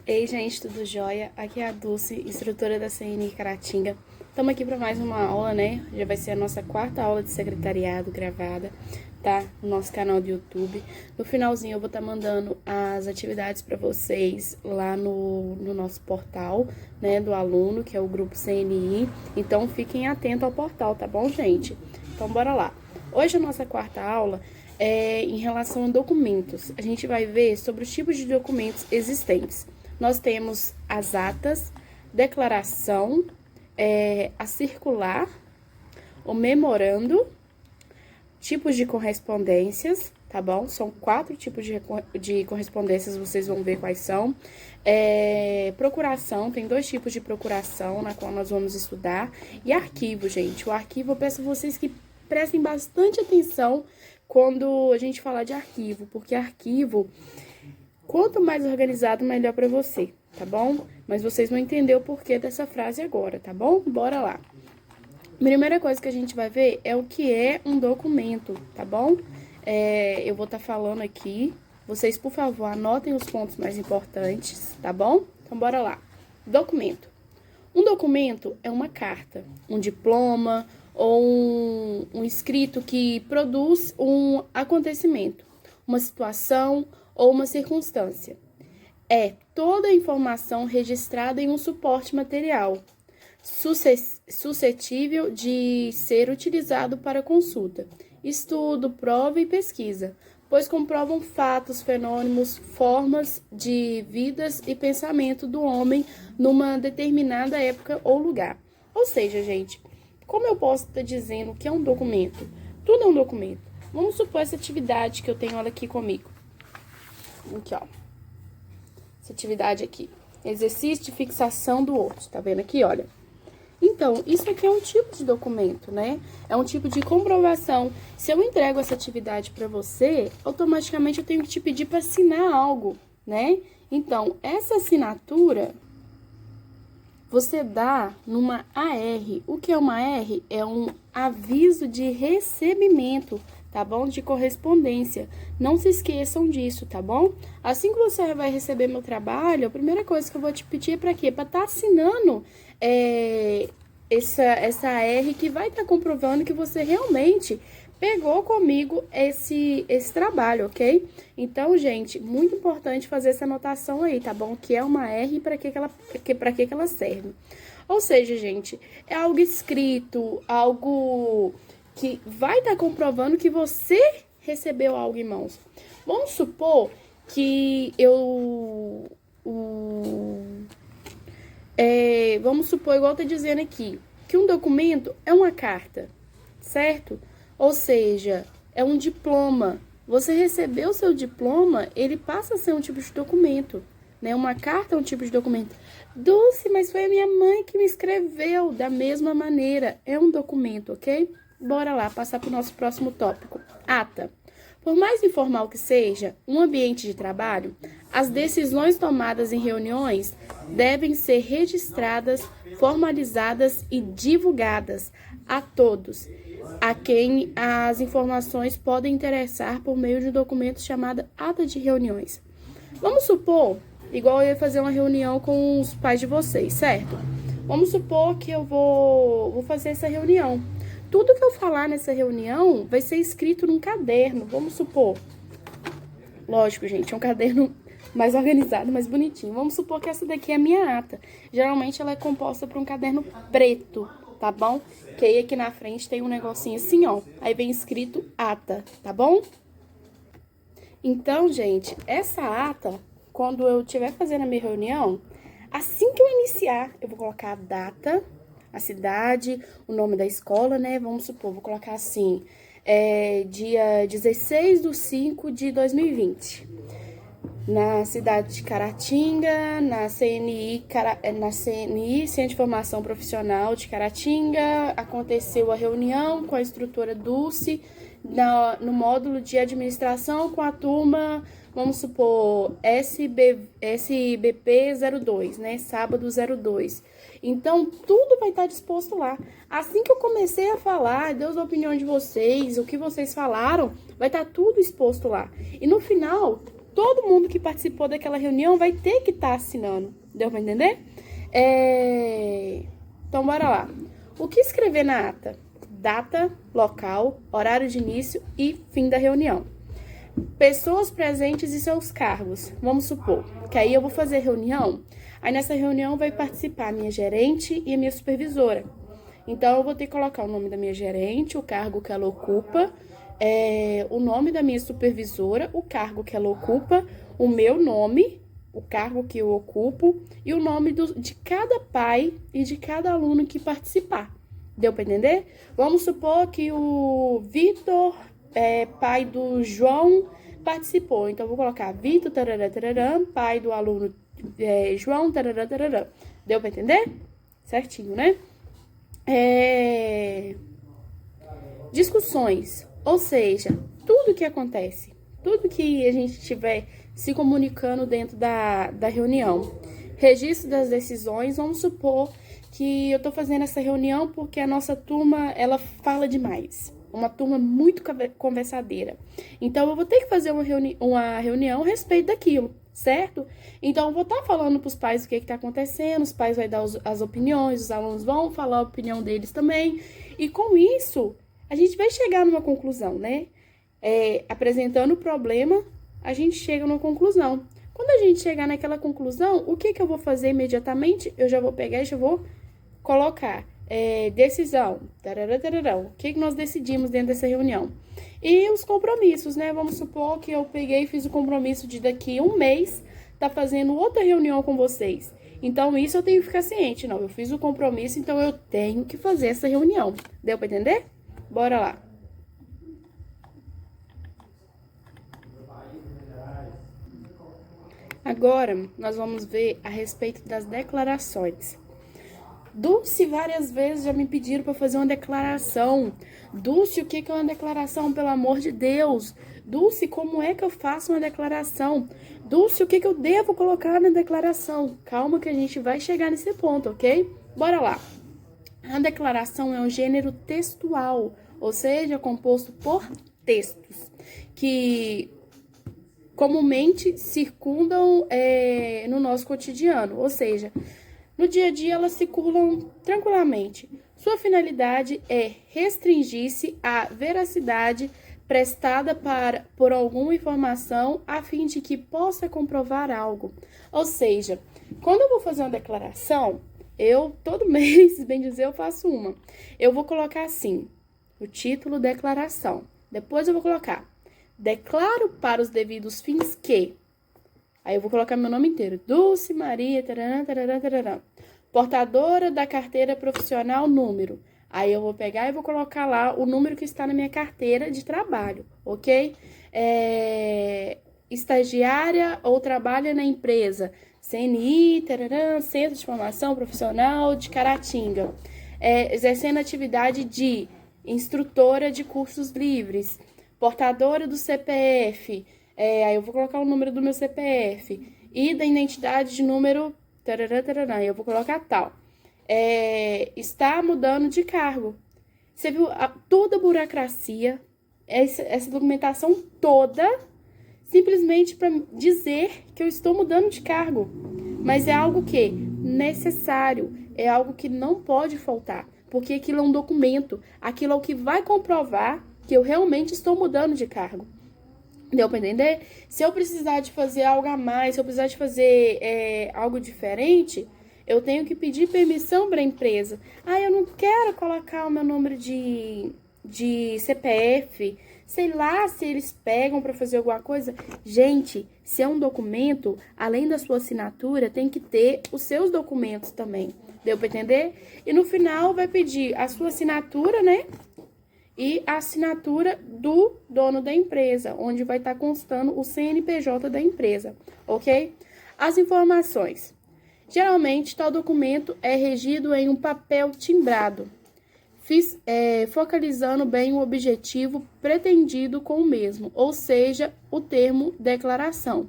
Ei, gente, tudo jóia? Aqui é a Dulce, instrutora da CNI Caratinga. Estamos aqui para mais uma aula, né? Já vai ser a nossa quarta aula de secretariado gravada, tá? No nosso canal do YouTube. No finalzinho eu vou estar mandando as atividades para vocês lá no nosso portal, né? Do aluno, que é o grupo CNI. Então, fiquem atentos ao portal, tá bom, gente? Então, bora lá. Hoje a nossa quarta aula é em relação a documentos. A gente vai ver sobre os tipos de documentos existentes. Nós temos as atas, declaração, a circular, o memorando, tipos de correspondências, tá bom? São 4 tipos de correspondências, vocês vão ver quais são. Procuração, tem 2 tipos de procuração, na qual nós vamos estudar. E arquivo, gente. O arquivo, eu peço a vocês que prestem bastante atenção quando a gente falar de arquivo, porque arquivo, quanto mais organizado, melhor para você, tá bom? Mas vocês vão entender o porquê dessa frase agora, tá bom? Bora lá. Primeira coisa que a gente vai ver é o que é um documento, tá bom? Eu vou estar falando aqui. Vocês, por favor, anotem os pontos mais importantes, tá bom? Então, bora lá. Documento. Um documento é uma carta, um diploma ou um escrito que produz um acontecimento, uma situação ou uma circunstância. É toda a informação registrada em um suporte material, suscetível de ser utilizado para consulta, estudo, prova e pesquisa, pois comprovam fatos, fenômenos, formas de vidas e pensamento do homem numa determinada época ou lugar. Ou seja, gente, como eu posso estar dizendo que é um documento? Tudo é um documento. Vamos supor essa atividade que eu tenho ela aqui comigo. Aqui, ó. Essa atividade aqui. Exercício de fixação do osso. Tá vendo aqui, olha? Então, isso aqui é um tipo de documento, né? É um tipo de comprovação. Se eu entrego essa atividade para você, automaticamente eu tenho que te pedir para assinar algo, né? Então, essa assinatura você dá numa AR. O que é uma AR? É um aviso de recebimento, tá bom? De correspondência. Não se esqueçam disso, tá bom? Assim que você vai receber meu trabalho, a primeira coisa que eu vou te pedir é para quê? Para estar assinando essa AR que vai estar comprovando que você realmente pegou comigo esse trabalho, ok? Então, gente, muito importante fazer essa anotação aí, tá bom? Que é uma R e para que ela serve. Ou seja, gente, é algo escrito, algo que vai estar comprovando que você recebeu algo em mãos. Vamos supor que vamos supor, igual tá dizendo aqui, que um documento é uma carta, certo? Ou seja, é um diploma. Você recebeu o seu diploma, ele passa a ser um tipo de documento, né? Uma carta é um tipo de documento. Dulce, mas foi a minha mãe que me escreveu da mesma maneira. É um documento, ok? Bora lá, passar para o nosso próximo tópico. Ata. Por mais informal que seja um ambiente de trabalho, as decisões tomadas em reuniões devem ser registradas, formalizadas e divulgadas a todos, a quem as informações podem interessar por meio de um documento chamado ata de reuniões. Vamos supor, igual eu ia fazer uma reunião com os pais de vocês, certo? Vamos supor que eu vou fazer essa reunião. Tudo que eu falar nessa reunião vai ser escrito num caderno, vamos supor. Lógico, gente, é um caderno mais organizado, mais bonitinho. Vamos supor que essa daqui é a minha ata. Geralmente ela é composta por um caderno preto, tá bom? Que aí aqui na frente tem um negocinho assim, ó. Aí vem escrito ata, tá bom? Então, gente, essa ata, quando eu estiver fazendo a minha reunião, assim que eu iniciar, eu vou colocar a data, a cidade, o nome da escola, né? Vamos supor, vou colocar assim, dia 16/5/2020. Na cidade de Caratinga, na CNI, Centro de Formação Profissional de Caratinga, aconteceu a reunião com a instrutora Dulce, no módulo de administração com a turma, vamos supor, SBP 02, né? Sábado 02. Então, tudo vai estar disposto lá. Assim que eu comecei a falar, deu a opinião de vocês, o que vocês falaram, vai estar tudo exposto lá. E no final, todo mundo que participou daquela reunião vai ter que estar assinando. Deu para entender? Então, bora lá. O que escrever na ata? Data, local, horário de início e fim da reunião. Pessoas presentes e seus cargos. Vamos supor que aí eu vou fazer reunião. Aí nessa reunião vai participar a minha gerente e a minha supervisora. Então, eu vou ter que colocar o nome da minha gerente, o cargo que ela ocupa, o nome da minha supervisora, o cargo que ela ocupa, o meu nome, o cargo que eu ocupo e o nome de cada pai e de cada aluno que participar. Deu para entender? Vamos supor que o Vitor, pai do João, participou. Então, eu vou colocar Vitor, tarará, tarará, pai do aluno João, tarará, tarará. Deu para entender? Certinho, né? Discussões, ou seja, tudo que acontece, tudo que a gente estiver se comunicando dentro da reunião. Registro das decisões, vamos supor que eu tô fazendo essa reunião porque a nossa turma, ela fala demais. Uma turma muito conversadeira. Então, eu vou ter que fazer uma reunião a respeito daquilo, certo? Então, eu vou estar falando para os pais o que está acontecendo, os pais vão dar as opiniões, os alunos vão falar a opinião deles também. E com isso, a gente vai chegar numa conclusão, né? Apresentando o problema, a gente chega numa conclusão. Quando a gente chegar naquela conclusão, o que eu vou fazer imediatamente? Eu já vou pegar e já vou colocar decisão. Tarará, tarará. O que nós decidimos dentro dessa reunião? E os compromissos, né? Vamos supor que eu peguei e fiz o compromisso de daqui a um mês tá fazendo outra reunião com vocês. Então, isso eu tenho que ficar ciente. Não, eu fiz o compromisso, então eu tenho que fazer essa reunião. Deu para entender? Bora lá. Agora, nós vamos ver a respeito das declarações. Dulce, várias vezes já me pediram para fazer uma declaração. Dulce, o que é uma declaração, pelo amor de Deus? Dulce, como é que eu faço uma declaração? Dulce, o que eu devo colocar na declaração? Calma que a gente vai chegar nesse ponto, ok? Bora lá. A declaração é um gênero textual, ou seja, composto por textos que comumente circundam no nosso cotidiano, ou seja, no dia a dia elas circulam tranquilamente. Sua finalidade é restringir-se à veracidade prestada por alguma informação a fim de que possa comprovar algo. Ou seja, quando eu vou fazer uma declaração, todo mês, bem dizer, eu faço uma. Eu vou colocar assim, o título declaração. Depois eu vou colocar, declaro para os devidos fins que... Aí eu vou colocar meu nome inteiro. Dulce Maria, tarará, tarará, tarará. Portadora da carteira profissional, número. Aí eu vou pegar e vou colocar lá o número que está na minha carteira de trabalho, ok? Estagiária ou trabalha na empresa. CNI, tarará, Centro de Formação Profissional de Caratinga. Exercendo atividade de instrutora de cursos livres. Portadora do CPF. Aí eu vou colocar o número do meu CPF e da identidade de número, tarará, tarará, eu vou colocar tal. Está mudando de cargo. Você viu toda a burocracia, essa documentação toda, simplesmente para dizer que eu estou mudando de cargo. Mas é algo que necessário, é algo que não pode faltar, porque aquilo é um documento, aquilo é o que vai comprovar que eu realmente estou mudando de cargo. Deu pra entender? Se eu precisar de fazer algo a mais, se eu precisar de fazer algo diferente, eu tenho que pedir permissão para a empresa. Eu não quero colocar o meu número de CPF, sei lá se eles pegam para fazer alguma coisa. Gente, se é um documento, além da sua assinatura, tem que ter os seus documentos também. Deu pra entender? E no final vai pedir a sua assinatura, né? E a assinatura do dono da empresa, onde vai estar constando o CNPJ da empresa, ok? As informações. Geralmente, tal documento é regido em um papel timbrado, focalizando bem o objetivo pretendido com o mesmo, ou seja, o termo declaração.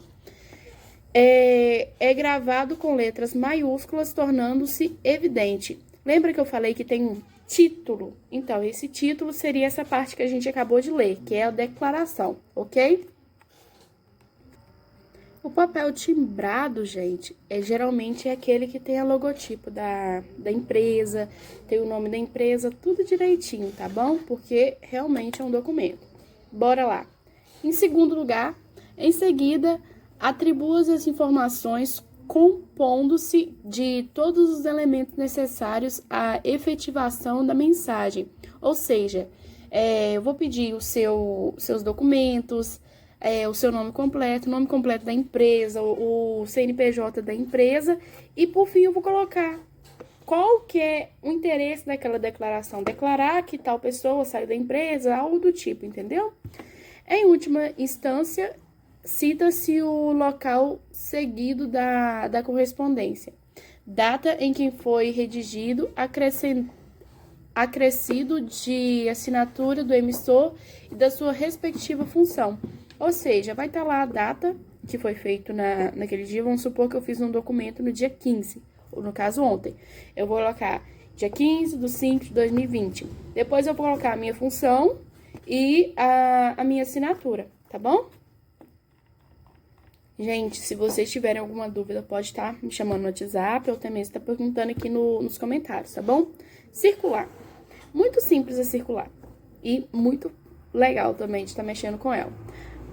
É gravado com letras maiúsculas, tornando-se evidente. Lembra que eu falei que tem um título? Então, esse título seria essa parte que a gente acabou de ler, que é a declaração, ok? O papel timbrado, gente, geralmente aquele que tem a logotipo da empresa, tem o nome da empresa, tudo direitinho, tá bom? Porque realmente é um documento. Bora lá. Em segundo lugar, em seguida, atribua as informações compondo-se de todos os elementos necessários à efetivação da mensagem. Ou seja, eu vou pedir seus documentos, o seu nome completo, o nome completo da empresa, o CNPJ da empresa e, por fim, eu vou colocar qual que é o interesse daquela declaração. Declarar que tal pessoa saiu da empresa, algo do tipo, entendeu? Em última instância, cita-se o local seguido da correspondência, data em que foi redigido, acrescido de assinatura do emissor e da sua respectiva função. Ou seja, vai estar lá a data que foi feito naquele dia. Vamos supor que eu fiz um documento no dia 15, ou no caso ontem. Eu vou colocar dia 15/5/2020. Depois eu vou colocar a minha função e a minha assinatura, tá bom? Gente, se vocês tiverem alguma dúvida, pode estar me chamando no WhatsApp ou também está perguntando aqui nos comentários, tá bom? Circular. Muito simples a circular e muito legal também de estar mexendo com ela.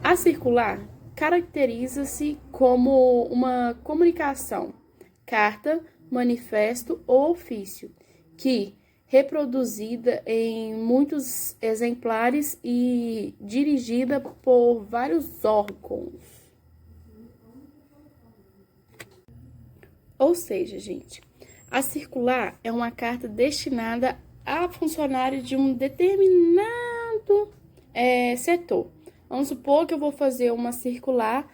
A circular caracteriza-se como uma comunicação, carta, manifesto ou ofício, que, reproduzida em muitos exemplares e dirigida por vários órgãos. Ou seja, gente, a circular é uma carta destinada a funcionário de um determinado setor. Vamos supor que eu vou fazer uma circular,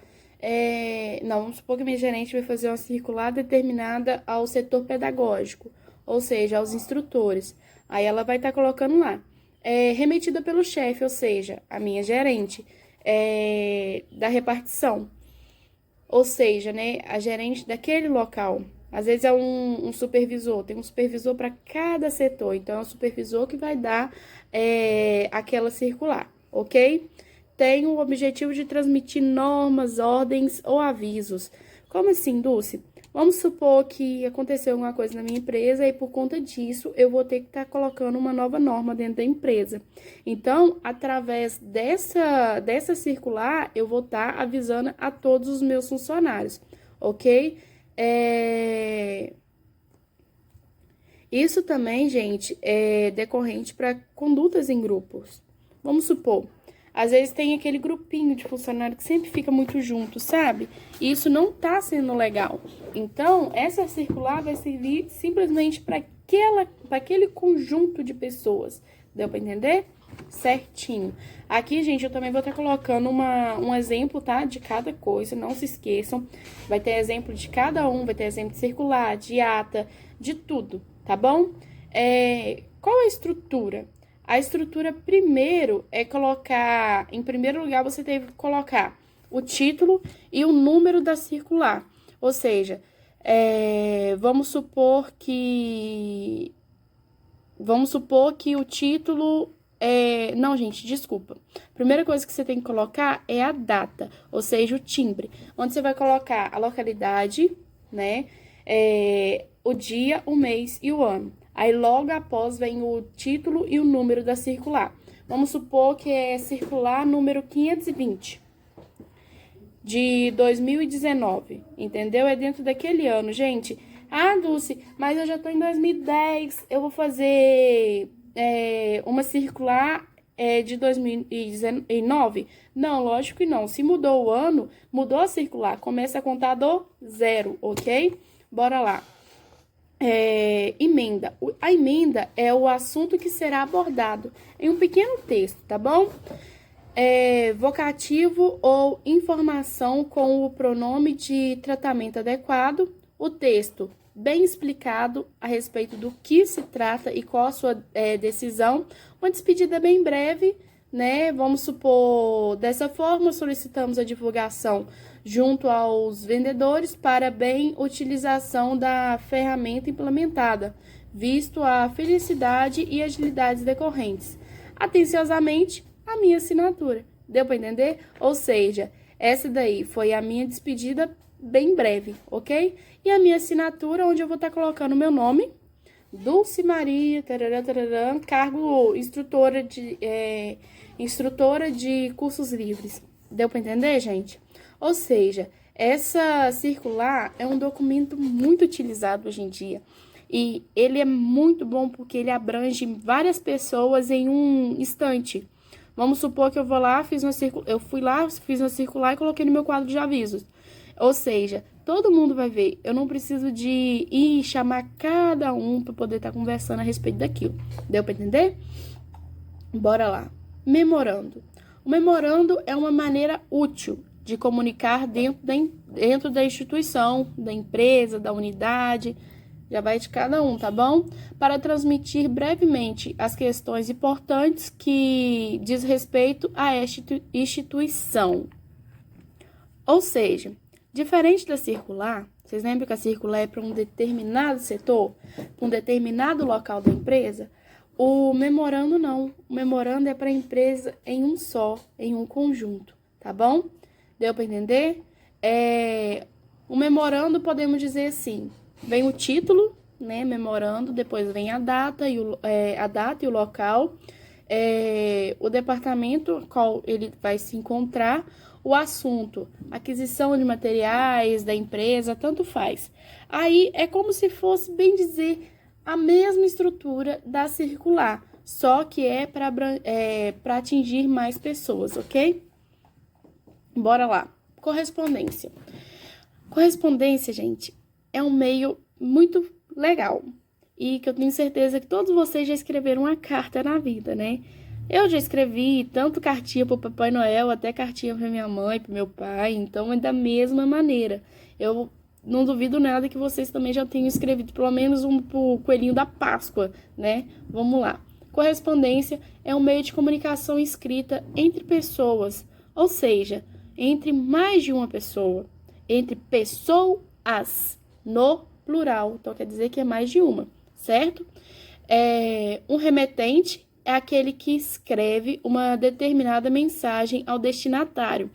vamos supor que minha gerente vai fazer uma circular determinada ao setor pedagógico, ou seja, aos instrutores. Aí ela vai estar colocando lá, remetida pelo chefe, ou seja, a minha gerente da repartição, ou seja, né, a gerente daquele local. Às vezes é um supervisor, tem um supervisor para cada setor, então é o supervisor que vai dar aquela circular, ok? Tem o objetivo de transmitir normas, ordens ou avisos. Como assim, Dulce? Vamos supor que aconteceu alguma coisa na minha empresa e por conta disso eu vou ter que estar colocando uma nova norma dentro da empresa. Então, através dessa circular, eu vou estar avisando a todos os meus funcionários, ok? Isso também, gente, é decorrente para condutas em grupos. Vamos supor, às vezes tem aquele grupinho de funcionário que sempre fica muito junto, sabe? E isso não tá sendo legal. Então, essa circular vai servir simplesmente para aquele conjunto de pessoas. Deu para entender? Certinho. Aqui, gente, eu também vou estar colocando um exemplo, tá? De cada coisa, não se esqueçam. Vai ter exemplo de cada um, vai ter exemplo de circular, de ata, de tudo, tá bom? Qual é a estrutura? A estrutura, primeiro, é colocar... Em primeiro lugar, você teve que colocar o título e o número da circular. Ou seja, vamos supor que o título... Não, gente, desculpa. Primeira coisa que você tem que colocar é a data, ou seja, o timbre. Onde você vai colocar a localidade, né? O dia, o mês e o ano. Aí, logo após, vem o título e o número da circular. Vamos supor que é circular número 520, de 2019, entendeu? É dentro daquele ano, gente. Ah, Dulce, mas eu já tô em 2010, eu vou fazer uma circular de 2019? Não, lógico que não. Se mudou o ano, mudou a circular, começa a contar do zero, ok? Bora lá. Emenda. A emenda é o assunto que será abordado em um pequeno texto, tá bom? Vocativo ou informação com o pronome de tratamento adequado. O texto bem explicado a respeito do que se trata e qual a sua decisão. Uma despedida bem breve, né? Vamos supor, dessa forma, solicitamos a divulgação junto aos vendedores para bem utilização da ferramenta implementada, visto a felicidade e agilidades decorrentes. Atenciosamente, a minha assinatura. Deu para entender? Ou seja, Essa daí foi a minha despedida bem breve, ok? E a minha assinatura, onde eu vou estar colocando o meu nome, Dulce Maria, tarará, tarará, cargo instrutora de cursos livres. Deu para entender, gente? Ou seja, essa circular é um documento muito utilizado hoje em dia. E ele é muito bom porque ele abrange várias pessoas em um instante. Vamos supor que eu fui lá, fiz uma circular e coloquei no meu quadro de avisos. Ou seja, todo mundo vai ver. Eu não preciso de ir chamar cada um para poder estar conversando a respeito daquilo. Deu para entender? Bora lá. Memorando. O memorando é uma maneira útil de comunicar dentro da instituição, da empresa, da unidade. Já vai de cada um, tá bom? Para transmitir brevemente as questões importantes que diz respeito a esta instituição. Ou seja, diferente da circular, vocês lembram que a circular é para um determinado setor, para um determinado local da empresa? O memorando não. O memorando é para a empresa em um só, em um conjunto, tá bom? Deu para entender? O memorando podemos dizer assim, vem o título, né, memorando, depois vem a data e o local, o departamento qual ele vai se encontrar, o assunto, aquisição de materiais da empresa, tanto faz. Aí é como se fosse, bem dizer, a mesma estrutura da circular, só que é para atingir mais pessoas, ok? Bora lá. Correspondência. Correspondência, gente, é um meio muito legal e que eu tenho certeza que todos vocês já escreveram uma carta na vida, né? Eu já escrevi tanto cartinha para o Papai Noel, até cartinha para minha mãe, para meu pai, então é da mesma maneira. Eu não duvido nada que vocês também já tenham escrevido pelo menos um pro Coelhinho da Páscoa, né? Vamos lá. Correspondência é um meio de comunicação escrita entre pessoas, ou seja, entre mais de uma pessoa, entre pessoas, no plural, então quer dizer que é mais de uma, certo? Um remetente é aquele que escreve uma determinada mensagem ao destinatário.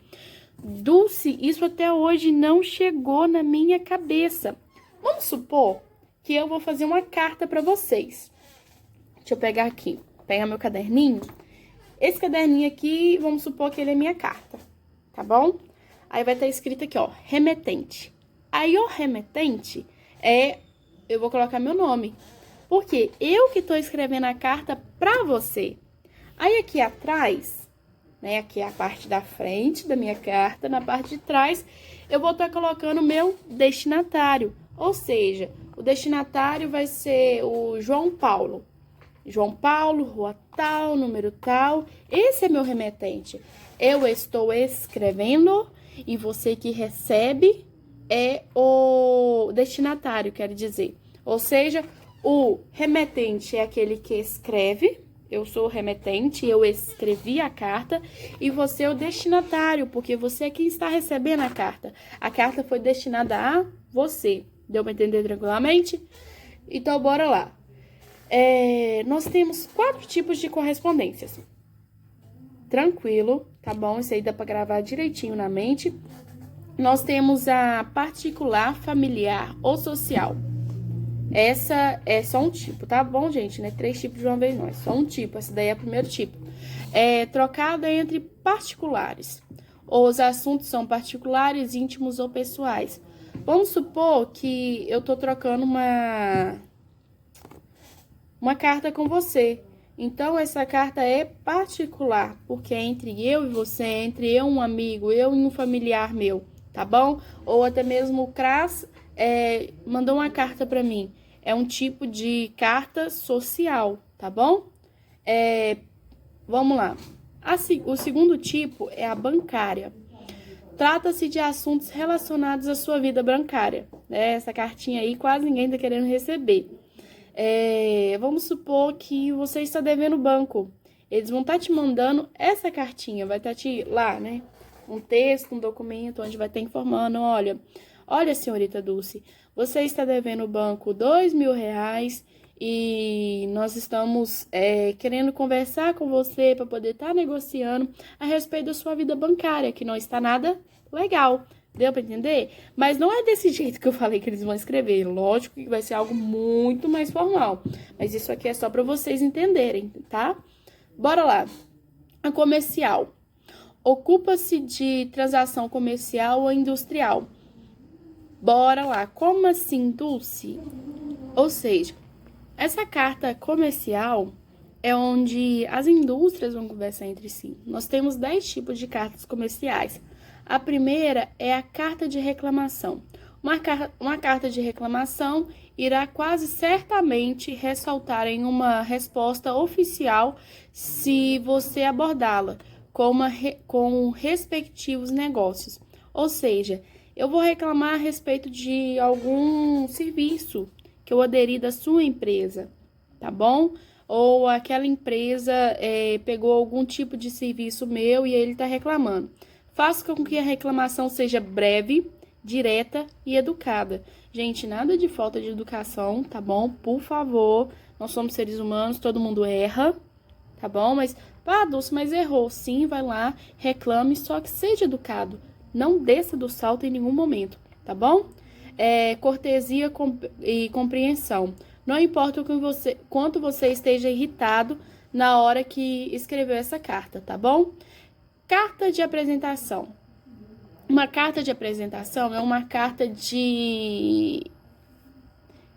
Dulce, isso até hoje não chegou na minha cabeça. Vamos supor que eu vou fazer uma carta para vocês. Deixa eu pegar aqui, pegar meu caderninho. Esse caderninho aqui, vamos supor que ele é minha carta, tá bom? Aí vai estar escrito aqui, ó, remetente. Aí o remetente eu vou colocar meu nome. Porque eu que estou escrevendo a carta para você. Aí aqui atrás, né, aqui é a parte da frente da minha carta, na parte de trás, eu vou estar colocando o meu destinatário. Ou seja, o destinatário vai ser o João Paulo. João Paulo, rua tal, número tal. Esse é meu remetente. Eu estou escrevendo e você que recebe é o destinatário, quero dizer. Ou seja, o remetente é aquele que escreve, eu sou o remetente, eu escrevi a carta, e você é o destinatário, porque você é quem está recebendo a carta. A carta foi destinada a você. Deu para entender tranquilamente? Então, bora lá. Nós temos 4 tipos de correspondências. Tranquilo, tá bom? Isso aí dá para gravar direitinho na mente. Nós temos a particular, familiar ou social. Essa é só um tipo, tá bom, gente? Não é 3 tipos de uma vez, não. É só um tipo. Essa daí é o primeiro tipo. Trocada entre particulares. Os assuntos são particulares, íntimos ou pessoais. Vamos supor que eu tô trocando uma carta com você. Então, essa carta é particular, porque é entre eu e você, é entre eu e um amigo, eu e um familiar meu, tá bom? Ou até mesmo o CRAS mandou uma carta para mim. É um tipo de carta social, tá bom? Vamos lá. O segundo tipo é a bancária. Trata-se de assuntos relacionados à sua vida bancária. Essa cartinha aí quase ninguém tá querendo receber. Vamos supor que você está devendo o banco. Eles vão estar te mandando essa cartinha, vai estar lá, né? Um texto, um documento, onde vai estar informando, olha, senhorita Dulce, você está devendo o banco R$2.000 e nós estamos querendo conversar com você para poder estar negociando a respeito da sua vida bancária, que não está nada Legal, deu para entender? Mas não é desse jeito que eu falei que eles vão escrever. Lógico que vai ser algo muito mais formal. Mas isso aqui é só para vocês entenderem, tá? Bora lá. A comercial. Ocupa-se de transação comercial ou industrial. Bora lá. Como assim, Dulce? Ou seja, essa carta comercial é onde as indústrias vão conversar entre si. Nós temos 10 tipos de cartas comerciais. A primeira é a carta de reclamação. Uma carta de reclamação irá quase certamente ressaltar em uma resposta oficial se você abordá-la com respectivos negócios. Ou seja, eu vou reclamar a respeito de algum serviço que eu aderi da sua empresa, tá bom? Ou aquela empresa pegou algum tipo de serviço meu e ele está reclamando. Faça com que a reclamação seja breve, direta e educada. Gente, nada de falta de educação, tá bom? Por favor, nós somos seres humanos, todo mundo erra, tá bom? Mas, Dulce, mas errou. Sim, vai lá, reclame, só que seja educado. Não desça do salto em nenhum momento, tá bom? Cortesia e compreensão. Não importa quanto você esteja irritado na hora que escreveu essa carta, tá bom? Carta de apresentação. Uma carta de apresentação é uma carta que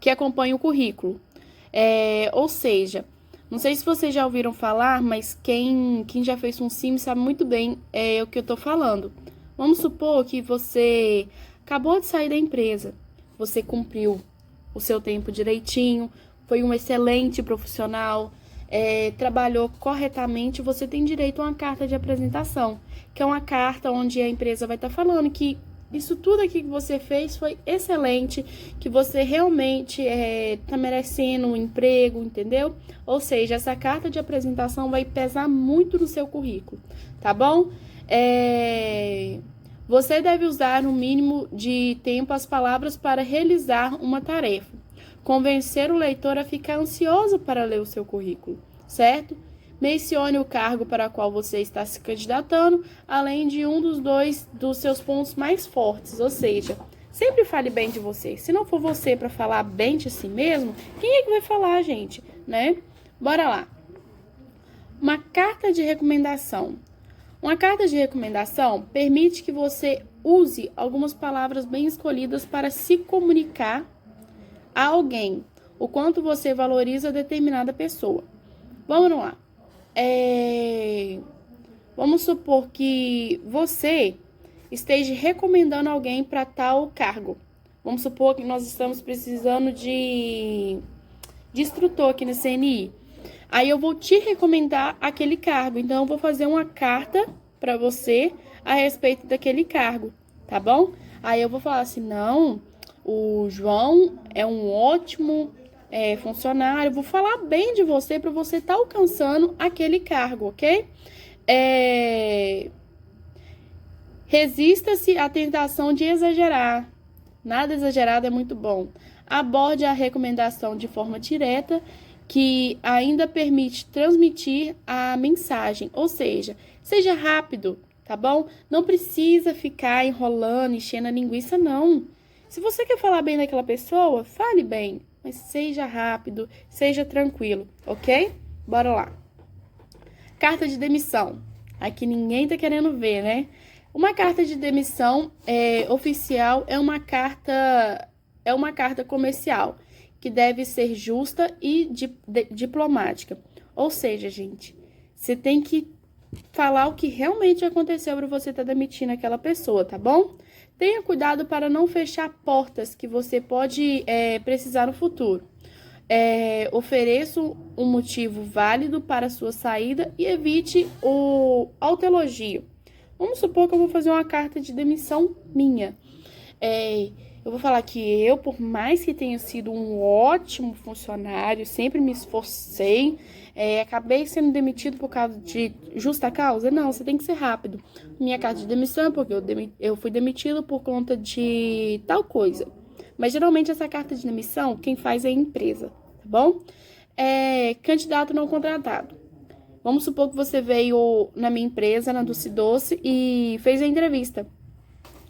acompanha o currículo. Ou seja, não sei se vocês já ouviram falar, mas quem já fez um sim sabe muito bem o que eu tô falando. Vamos supor que você acabou de sair da empresa, você cumpriu o seu tempo direitinho, foi um excelente profissional, trabalhou corretamente, você tem direito a uma carta de apresentação, que é uma carta onde a empresa vai estar falando que isso tudo aqui que você fez foi excelente, que você realmente está merecendo um emprego, entendeu? Ou seja, essa carta de apresentação vai pesar muito no seu currículo, tá bom? Você deve usar um mínimo de tempo as palavras para realizar uma tarefa. Convencer o leitor a ficar ansioso para ler o seu currículo, certo? Mencione o cargo para o qual você está se candidatando, além de um dos seus pontos mais fortes, ou seja, sempre fale bem de você. Se não for você para falar bem de si mesmo, quem é que vai falar, gente, né? Bora lá. Uma carta de recomendação. Uma carta de recomendação permite que você use algumas palavras bem escolhidas para se comunicar a alguém o quanto você valoriza determinada pessoa. Vamos lá. Vamos supor que você esteja recomendando alguém para tal cargo. Vamos supor que nós estamos precisando de instrutor aqui no CNI. Aí eu vou te recomendar aquele cargo. Então, eu vou fazer uma carta para você a respeito daquele cargo, tá bom? Aí eu vou falar assim, não, o João é um ótimo funcionário. Eu vou falar bem de você para você estar alcançando aquele cargo, ok? Resista-se à tentação de exagerar. Nada exagerado é muito bom. Aborde a recomendação de forma direta, que ainda permite transmitir a mensagem, ou seja, seja rápido, tá bom? Não precisa ficar enrolando, enchendo a linguiça, não. Se você quer falar bem daquela pessoa, fale bem, mas seja rápido, seja tranquilo, ok? Bora lá. Carta de demissão. Aqui ninguém tá querendo ver, né? Uma carta de demissão oficial é uma carta comercial, que deve ser justa e diplomática. Ou seja, gente, você tem que falar o que realmente aconteceu para você estar demitindo aquela pessoa, tá bom? Tenha cuidado para não fechar portas que você pode precisar no futuro. Ofereça um motivo válido para a sua saída e evite o autoelogio. Vamos supor que eu vou fazer uma carta de demissão minha. Eu vou falar que eu, por mais que tenha sido um ótimo funcionário, sempre me esforcei, acabei sendo demitido por causa de justa causa? Não, você tem que ser rápido. Minha carta de demissão é porque eu fui demitido por conta de tal coisa. Mas geralmente essa carta de demissão, quem faz é a empresa, tá bom? Candidato não contratado. Vamos supor que você veio na minha empresa, na Doce Doce, e fez a entrevista.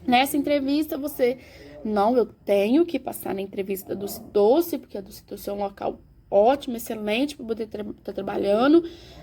Nessa entrevista, você... Não, eu tenho que passar na entrevista do Doce, porque a Doce Doce é um local ótimo, excelente para poder estar trabalhando.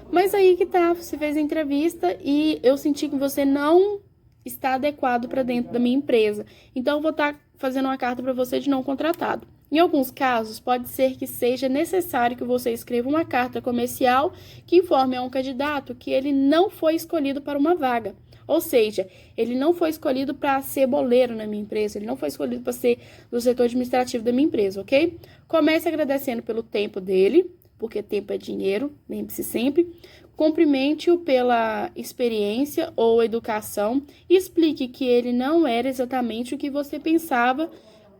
Mas aí que tá, você fez a entrevista e eu senti que você não está adequado para dentro da minha empresa. Então, eu vou estar fazendo uma carta para você de não contratado. Em alguns casos, pode ser que seja necessário que você escreva uma carta comercial que informe a um candidato que ele não foi escolhido para uma vaga. Ou seja, ele não foi escolhido para ser boleiro na minha empresa, ele não foi escolhido para ser do setor administrativo da minha empresa, ok? Comece agradecendo pelo tempo dele, porque tempo é dinheiro, lembre-se sempre. Cumprimente-o pela experiência ou educação e explique que ele não era exatamente o que você pensava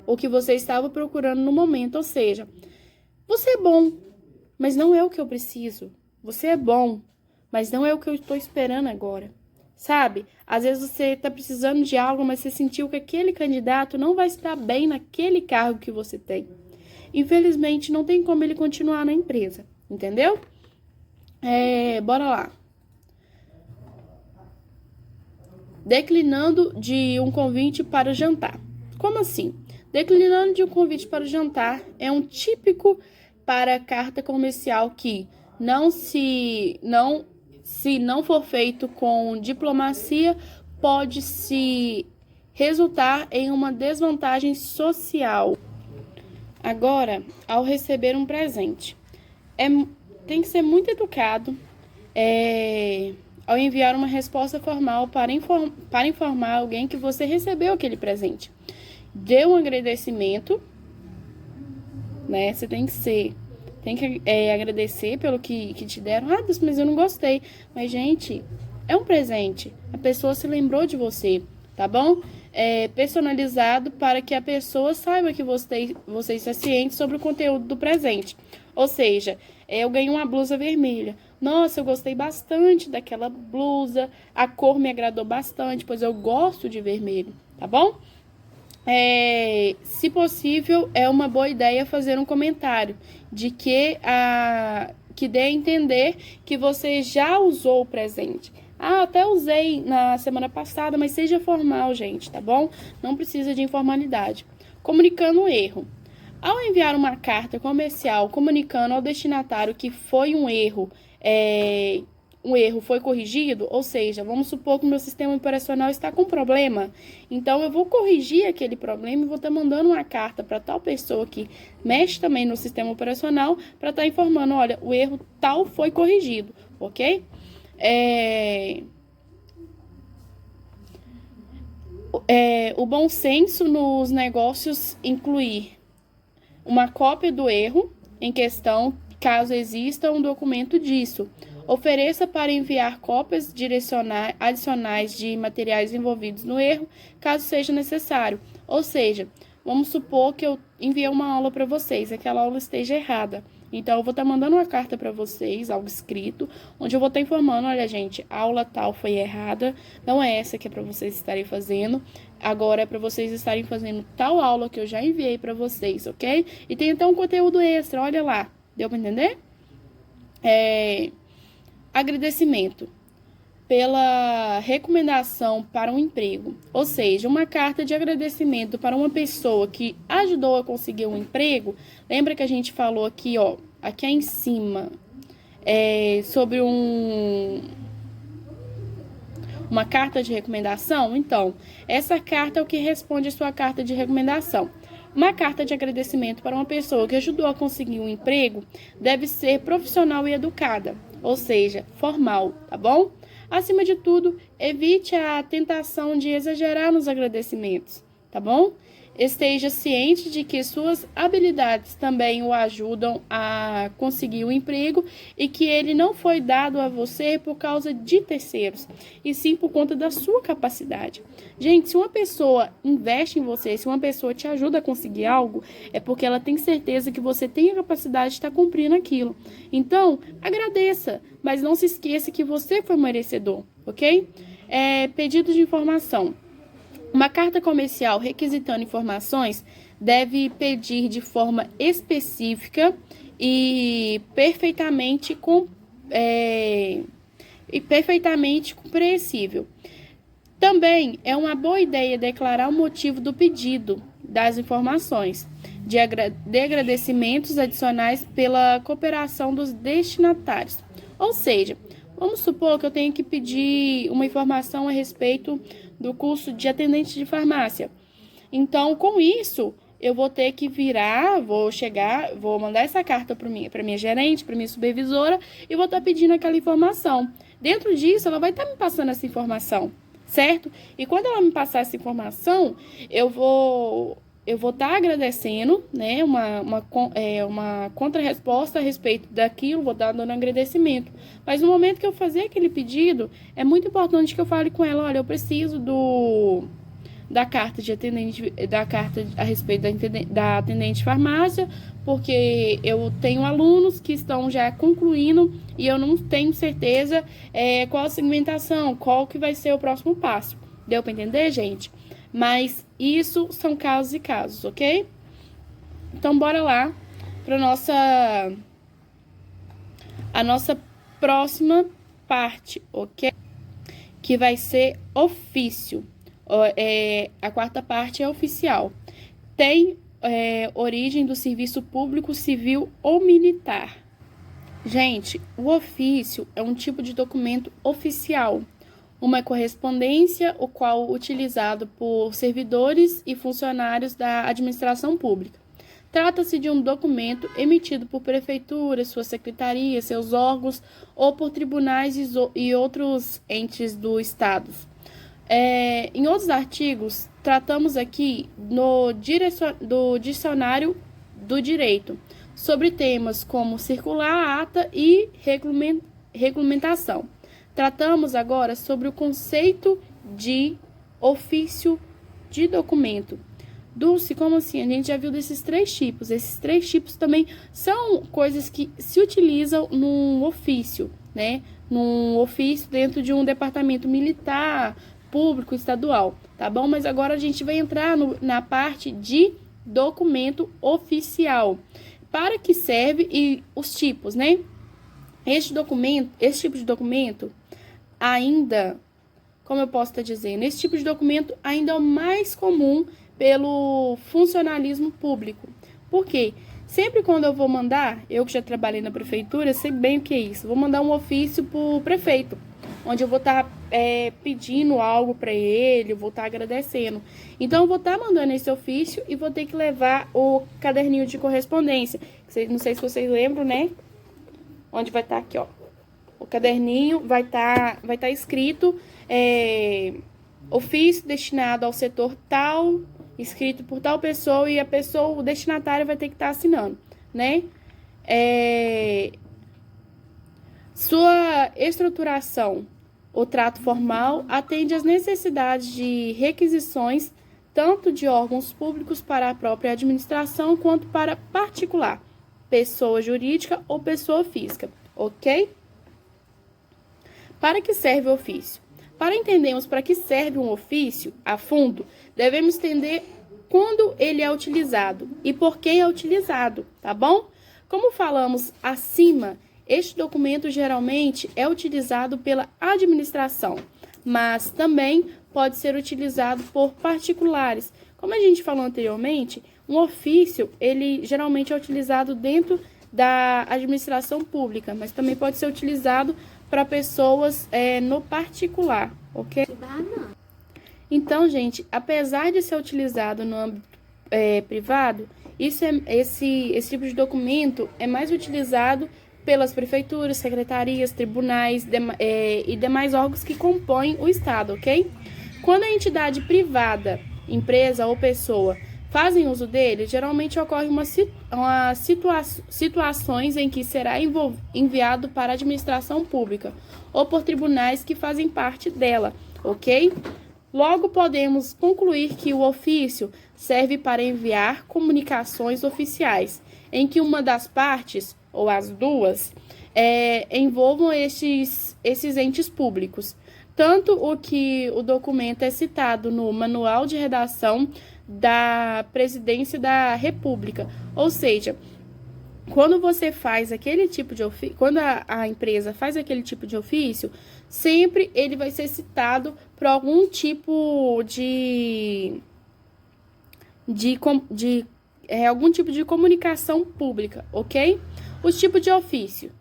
ou que você estava procurando no momento. Ou seja, você é bom, mas não é o que eu preciso. Você é bom, mas não é o que eu estou esperando agora. Sabe? Às vezes você está precisando de algo, mas você sentiu que aquele candidato não vai estar bem naquele cargo que você tem. Infelizmente, não tem como ele continuar na empresa. Entendeu? Bora lá. Declinando de um convite para o jantar. Como assim? Declinando de um convite para o jantar é um típico para carta comercial que se não for feito com diplomacia, pode se resultar em uma desvantagem social. Agora, ao receber um presente, tem que ser muito educado ao enviar uma resposta formal para informar alguém que você recebeu aquele presente. Dê um agradecimento, né? Você tem que agradecer pelo que te deram. Ah, Deus, mas eu não gostei. Mas, gente, é um presente. A pessoa se lembrou de você, tá bom? Personalizado para que a pessoa saiba que você está ciente sobre o conteúdo do presente. Ou seja, eu ganhei uma blusa vermelha. Nossa, eu gostei bastante daquela blusa. A cor me agradou bastante, pois eu gosto de vermelho, tá bom? Se possível, é uma boa ideia fazer um comentário de que dê a entender que você já usou o presente. Ah, até usei na semana passada, mas seja formal, gente, tá bom? Não precisa de informalidade. Comunicando o erro. Ao enviar uma carta comercial comunicando ao destinatário que foi um erro foi corrigido, ou seja, vamos supor que o meu sistema operacional está com problema, então eu vou corrigir aquele problema e vou estar mandando uma carta para tal pessoa que mexe também no sistema operacional para estar informando, olha, o erro tal foi corrigido, ok? O bom senso nos negócios incluir uma cópia do erro em questão, caso exista um documento disso. Ofereça para enviar cópias adicionais de materiais envolvidos no erro, caso seja necessário. Ou seja, vamos supor que eu enviei uma aula para vocês, aquela aula esteja errada. Então, eu vou estar mandando uma carta para vocês, algo escrito, onde eu vou estar informando, olha, gente, a aula tal foi errada, não é essa que é para vocês estarem fazendo, agora é para vocês estarem fazendo tal aula que eu já enviei para vocês, ok? E tem até um conteúdo extra, olha lá, deu para entender? Agradecimento pela recomendação para um emprego, ou seja, uma carta de agradecimento para uma pessoa que ajudou a conseguir um emprego. Lembra que a gente falou aqui, ó, aqui em cima, sobre uma carta de recomendação? Então, essa carta é o que responde a sua carta de recomendação. Uma carta de agradecimento para uma pessoa que ajudou a conseguir um emprego deve ser profissional e educada, ou seja, formal, tá bom? Acima de tudo, evite a tentação de exagerar nos agradecimentos, tá bom? Esteja ciente de que suas habilidades também o ajudam a conseguir o emprego e que ele não foi dado a você por causa de terceiros, e sim por conta da sua capacidade. Gente, se uma pessoa investe em você, se uma pessoa te ajuda a conseguir algo, é porque ela tem certeza que você tem a capacidade de estar cumprindo aquilo. Então, agradeça, mas não se esqueça que você foi merecedor, ok? Pedido de informação. Uma carta comercial requisitando informações deve pedir de forma específica e perfeitamente compreensível. Também é uma boa ideia declarar o motivo do pedido das informações, de agradecimentos adicionais pela cooperação dos destinatários. Ou seja, vamos supor que eu tenho que pedir uma informação a respeito do curso de atendente de farmácia. Então, com isso, eu vou ter que vou mandar essa carta para minha gerente, para minha supervisora, e vou estar pedindo aquela informação. Dentro disso, ela vai estar me passando essa informação, certo? E quando ela me passar essa informação, eu vou estar agradecendo, né, uma contra-resposta a respeito daquilo, vou estar dando agradecimento. Mas no momento que eu fazer aquele pedido, é muito importante que eu fale com ela, olha, eu preciso da carta a respeito da atendente de farmácia, porque eu tenho alunos que estão já concluindo e eu não tenho certeza qual a segmentação, qual que vai ser o próximo passo. Deu para entender, gente? Mas isso são casos e casos, ok? Então, bora lá para a nossa próxima parte, ok? Que vai ser ofício. A quarta parte é oficial. Tem origem do serviço público, civil ou militar. Gente, o ofício é um tipo de documento oficial, uma correspondência, o qual utilizado por servidores e funcionários da administração pública. Trata-se de um documento emitido por prefeituras, suas secretarias, seus órgãos ou por tribunais e outros entes do Estado. Em outros artigos, tratamos aqui do dicionário do direito, sobre temas como circular, ata e regulamentação. Tratamos agora sobre o conceito de ofício de documento. Dulce, como assim? A gente já viu desses três tipos. Esses três tipos também são coisas que se utilizam num ofício, né? Num ofício dentro de um departamento militar, público, estadual, tá bom? Mas agora a gente vai entrar na parte de documento oficial. Para que serve e os tipos, né? Esse tipo de documento ainda, como eu posso estar dizendo, esse tipo de documento ainda é o mais comum pelo funcionalismo público. Por quê? Sempre quando eu vou mandar, eu que já trabalhei na prefeitura, sei bem o que é isso. Vou mandar um ofício para o prefeito, onde eu vou estar pedindo algo para ele, eu vou estar agradecendo. Então, eu vou estar mandando esse ofício e vou ter que levar o caderninho de correspondência. Não sei se vocês lembram, né? Onde vai estar aqui, ó. O caderninho vai estar escrito ofício destinado ao setor tal, escrito por tal pessoa, e o destinatário vai ter que estar assinando, né? Sua estruturação, o trato formal, atende às necessidades de requisições tanto de órgãos públicos para a própria administração quanto para particular, pessoa jurídica ou pessoa física, ok? Para que serve o ofício? Para entendermos para que serve um ofício a fundo, devemos entender quando ele é utilizado e por que é utilizado, tá bom? Como falamos acima, este documento geralmente é utilizado pela administração, mas também pode ser utilizado por particulares. Como a gente falou anteriormente, um ofício, ele geralmente é utilizado dentro da administração pública, mas também pode ser utilizado para pessoas no particular, ok? Então, gente, apesar de ser utilizado no âmbito privado, esse tipo de documento é mais utilizado pelas prefeituras, secretarias, tribunais e demais órgãos que compõem o Estado, ok? Quando a entidade privada, empresa ou pessoa fazem uso dele, geralmente ocorre situações em que será enviado para a administração pública ou por tribunais que fazem parte dela, ok? Logo, podemos concluir que o ofício serve para enviar comunicações oficiais, em que uma das partes, ou as duas, envolvam esses entes públicos. Tanto o documento é citado no Manual de Redação da Presidência da República, ou seja, quando você faz aquele tipo de ofício, quando a empresa faz aquele tipo de ofício, sempre ele vai ser citado por algum tipo algum tipo de comunicação pública, ok? Os tipos de ofício.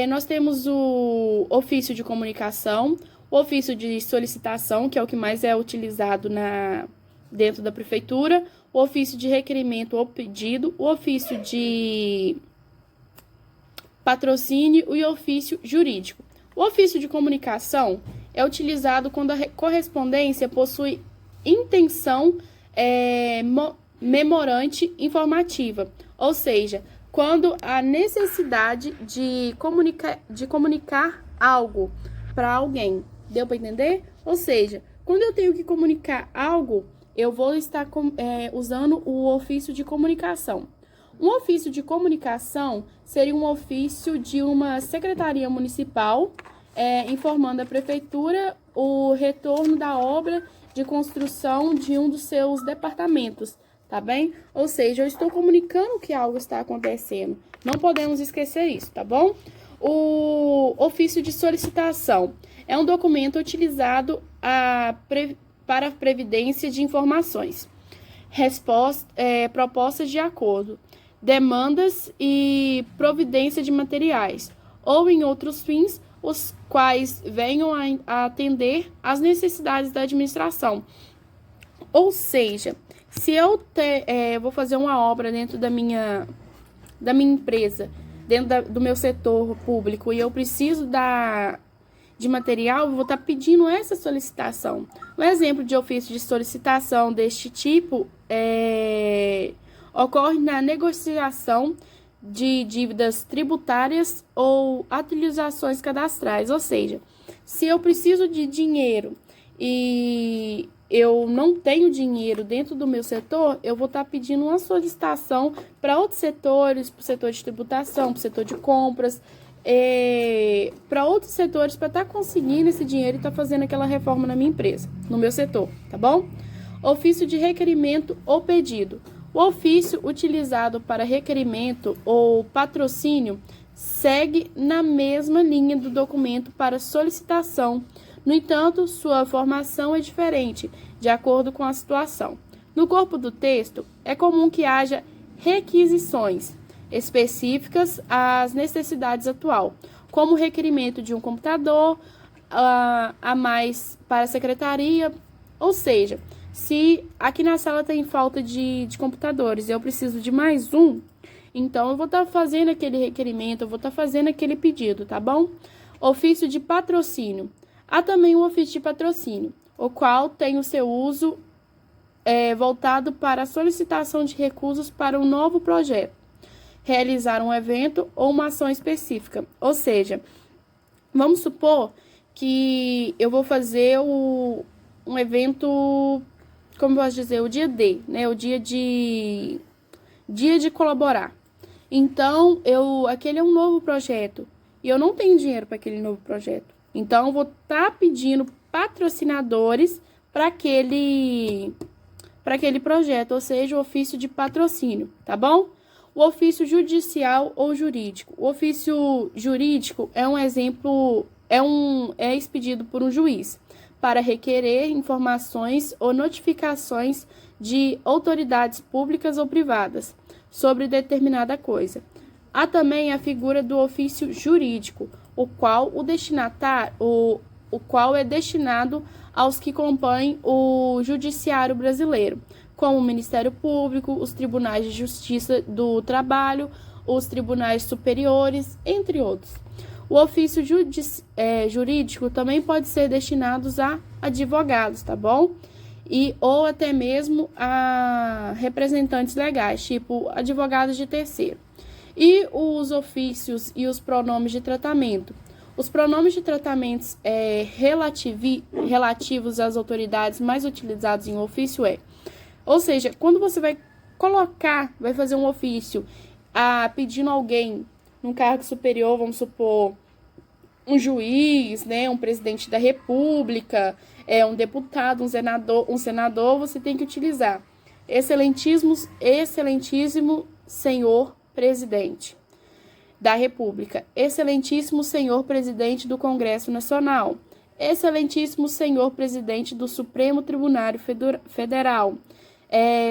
Nós temos o ofício de comunicação, o ofício de solicitação, que é o que mais é utilizado dentro da prefeitura, o ofício de requerimento ou pedido, o ofício de patrocínio e o ofício jurídico. O ofício de comunicação é utilizado quando a correspondência possui intenção memorante informativa, ou seja, quando há necessidade de comunicar algo para alguém. Deu para entender? Ou seja, quando eu tenho que comunicar algo, eu vou estar usando o ofício de comunicação. Um ofício de comunicação seria um ofício de uma secretaria municipal informando a prefeitura o retorno da obra de construção de um dos seus departamentos, tá bem? Ou seja, eu estou comunicando que algo está acontecendo. Não podemos esquecer isso, tá bom? O ofício de solicitação é um documento utilizado para a previdência de informações, propostas de acordo, demandas e providência de materiais, ou em outros fins, os quais venham a atender às necessidades da administração. Ou seja, se eu vou fazer uma obra dentro da minha empresa, dentro do meu setor público, e eu preciso de material, eu vou estar pedindo essa solicitação. Um exemplo de ofício de solicitação deste tipo ocorre na negociação de dívidas tributárias ou atualizações cadastrais, ou seja, se eu preciso de dinheiro e eu não tenho dinheiro dentro do meu setor, eu vou estar pedindo uma solicitação para outros setores, para o setor de tributação, para o setor de compras, para outros setores, para estar conseguindo esse dinheiro e estar fazendo aquela reforma na minha empresa, no meu setor, tá bom? Ofício de requerimento ou pedido. O ofício utilizado para requerimento ou patrocínio segue na mesma linha do documento para solicitação. No entanto, sua formação é diferente, de acordo com a situação. No corpo do texto, é comum que haja requisições específicas às necessidades atual, como o requerimento de um computador a mais para a secretaria, ou seja, se aqui na sala tem falta de computadores e eu preciso de mais um, então eu vou estar fazendo aquele requerimento, eu vou estar fazendo aquele pedido, tá bom? Ofício de patrocínio. Há também o ofício de patrocínio, o qual tem o seu uso voltado para a solicitação de recursos para um novo projeto, realizar um evento ou uma ação específica. Ou seja, vamos supor que eu vou fazer um evento, como eu posso dizer, o dia D, né? O dia de colaborar. Então, aquele é um novo projeto e eu não tenho dinheiro para aquele novo projeto. Então, eu vou estar pedindo patrocinadores para aquele projeto, ou seja, o ofício de patrocínio, tá bom? O ofício judicial ou jurídico. O ofício jurídico é um exemplo, é expedido por um juiz para requerer informações ou notificações de autoridades públicas ou privadas sobre determinada coisa. Há também a figura do ofício jurídico, o qual é destinado aos que compõem o judiciário brasileiro, como o Ministério Público, os tribunais de justiça do trabalho, os tribunais superiores, entre outros. O ofício jurídico também pode ser destinado a advogados, tá bom? Ou até mesmo a representantes legais, tipo advogados de terceiro. E os ofícios e os pronomes de tratamento. Os pronomes de tratamentos relativos às autoridades mais utilizados em ofício ou seja, quando você vai fazer um ofício pedindo alguém num cargo superior, vamos supor, um juiz, né, um presidente da república, um deputado, um senador, você tem que utilizar excelentíssimo senhor presidente. da República. Excelentíssimo senhor presidente do Congresso Nacional. Excelentíssimo senhor presidente do Supremo Tribunal Federal.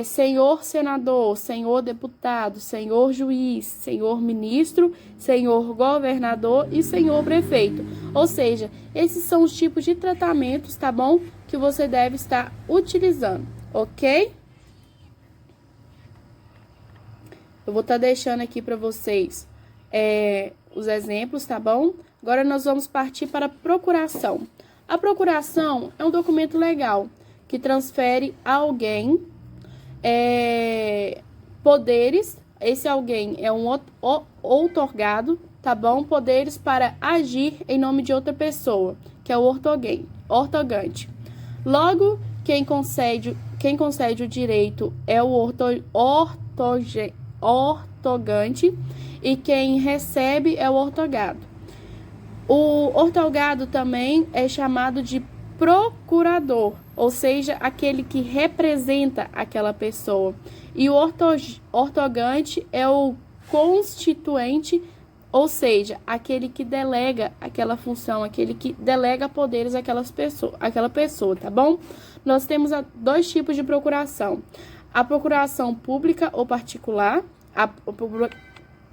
Senhor senador, senhor deputado, senhor juiz, senhor ministro, senhor governador e senhor prefeito. Ou seja, esses são os tipos de tratamentos, tá bom? Que você deve estar utilizando, ok? Eu vou estar deixando aqui para vocês os exemplos, tá bom? Agora nós vamos partir para a procuração. A procuração é um documento legal que transfere a alguém poderes. Esse alguém é um outorgado, tá bom? Poderes para agir em nome de outra pessoa, que é o ortogante. Logo, quem concede o direito é o ortogante e quem recebe é o ortogado. O ortogado também é chamado de procurador, ou seja, aquele que representa aquela pessoa. E o ortogante é o constituinte, ou seja, aquele que delega aquela função, aquele que delega poderes àquela pessoa, tá bom? Nós temos dois tipos de procuração. A procuração pública ou particular, a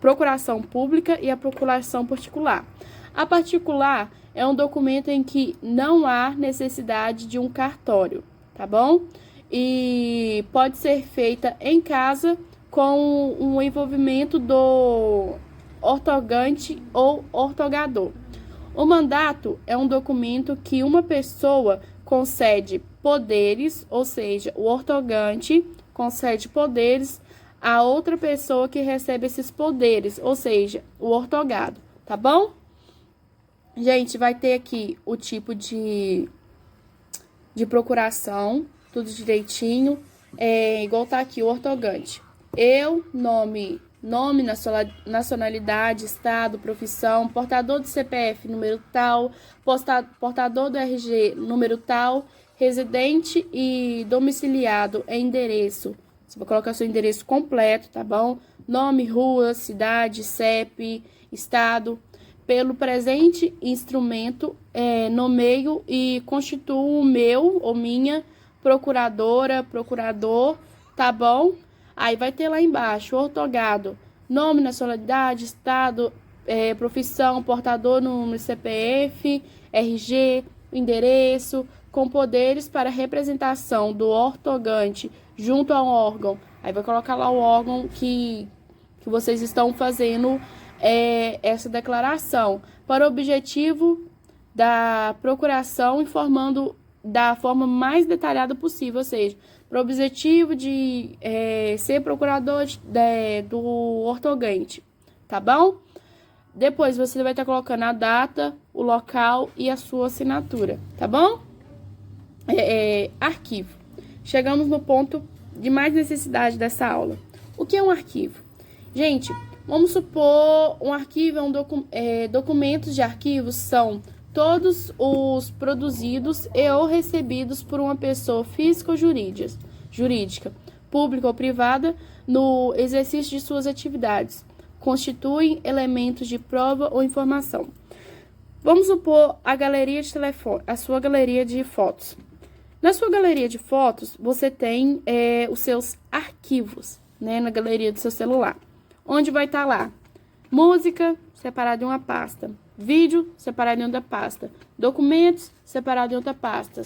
procuração pública e a procuração particular. A particular é um documento em que não há necessidade de um cartório, tá bom? E pode ser feita em casa com o envolvimento do ortogante ou ortogador. O mandato é um documento que uma pessoa concede poderes, ou seja, o ortogante concede poderes a outra pessoa que recebe esses poderes, ou seja, o ortogado, tá bom? Gente, vai ter aqui o tipo de procuração, tudo direitinho, igual tá aqui o ortogante. Eu, nome, nacionalidade, estado, profissão, portador do CPF, número tal, portador do RG, número tal, residente e domiciliado em endereço. Você vai colocar seu endereço completo, tá bom? Nome, rua, cidade, CEP, estado. Pelo presente instrumento, nomeio e constituo o meu ou minha procuradora, procurador, tá bom? Aí vai ter lá embaixo, ortogado, nome, nacionalidade, estado, profissão, portador, número CPF, RG, endereço, com poderes para representação do ortogante junto ao órgão. Aí vai colocar lá o órgão que vocês estão fazendo essa declaração, para o objetivo da procuração, informando da forma mais detalhada possível, ou seja, para o objetivo de ser procurador do ortogante, tá bom? Depois você vai estar colocando a data, o local e a sua assinatura, tá bom? Arquivo. Chegamos no ponto de mais necessidade dessa aula. O que é um arquivo? Gente, vamos supor um arquivo, documentos de arquivos são todos os produzidos e ou recebidos por uma pessoa física ou jurídica, pública ou privada, no exercício de suas atividades. Constituem elementos de prova ou informação. Vamos supor a galeria de telefone, a sua galeria de fotos. Na sua galeria de fotos, você tem os seus arquivos, né, na galeria do seu celular. Onde vai estar lá? Música, separado em uma pasta. Vídeo, separado em outra pasta. Documentos, separado em outra pasta.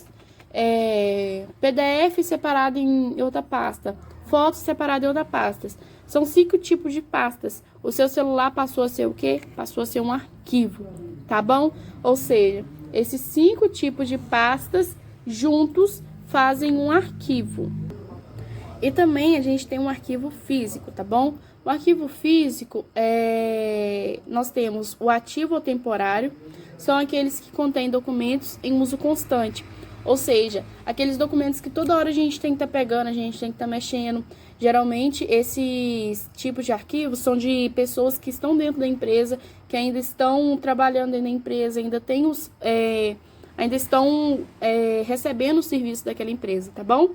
PDF, separado em outra pasta. Fotos, separado em outra pasta. São 5 tipos de pastas. O seu celular passou a ser o quê? Passou a ser um arquivo, tá bom? Ou seja, esses 5 tipos de pastas juntos fazem um arquivo. E também a gente tem um arquivo físico, tá bom? O arquivo físico, nós temos o ativo ou temporário, são aqueles que contêm documentos em uso constante. Ou seja, aqueles documentos que toda hora a gente tem que estar pegando, a gente tem que estar mexendo. Geralmente, esses tipos de arquivos são de pessoas que estão dentro da empresa, que ainda estão trabalhando dentro da empresa, ainda estão recebendo o serviço daquela empresa, tá bom?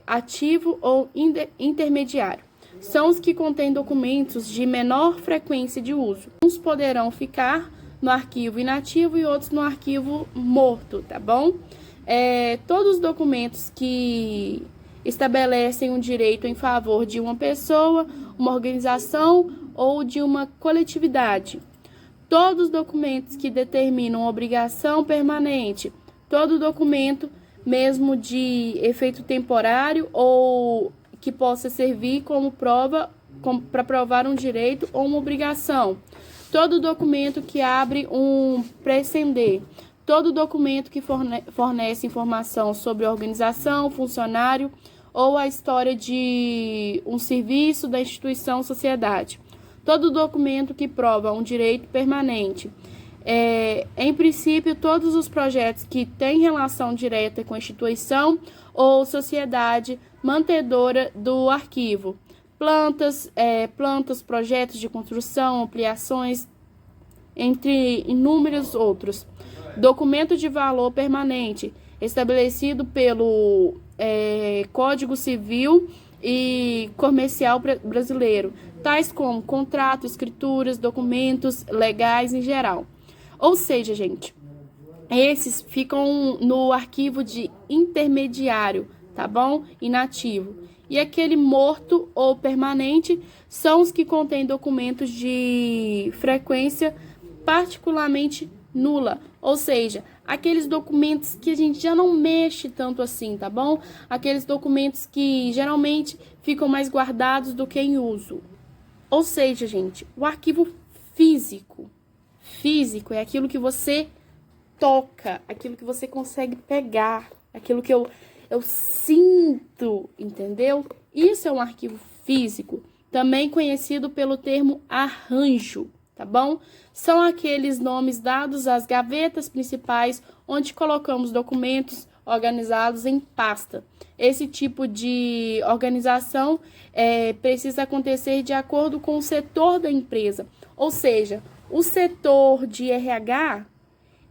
Ativo ou intermediário. são os que contêm documentos de menor frequência de uso. Uns poderão ficar no arquivo inativo e outros no arquivo morto, tá bom? Todos os documentos que estabelecem um direito em favor de uma pessoa, uma organização ou de uma coletividade. Todos os documentos que determinam obrigação permanente. Todo documento, mesmo de efeito temporário ou que possa servir como prova para provar um direito ou uma obrigação. Todo documento que abre um precedente. Todo documento que fornece informação sobre a organização, funcionário ou a história de um serviço da instituição, sociedade. Todo documento que prova um direito permanente. Em princípio, todos os projetos que têm relação direta com a instituição ou sociedade mantedora do arquivo. Plantas, projetos de construção, ampliações, entre inúmeros outros. Documento de valor permanente, estabelecido pelo Código Civil e Comercial Brasileiro, tais como contratos, escrituras, documentos legais em geral. Ou seja, gente, esses ficam no arquivo de intermediário, tá bom? Inativo. E aquele morto ou permanente são os que contêm documentos de frequência particularmente nula, ou seja, aqueles documentos que a gente já não mexe tanto assim, tá bom? Aqueles documentos que geralmente ficam mais guardados do que em uso. Ou seja, gente, o arquivo físico é aquilo que você toca, aquilo que você consegue pegar, aquilo que eu sinto, entendeu? Isso é um arquivo físico, também conhecido pelo termo arranjo, tá bom? São aqueles nomes dados às gavetas principais, onde colocamos documentos organizados em pasta. Esse tipo de organização precisa acontecer de acordo com o setor da empresa. Ou seja, o setor de RH,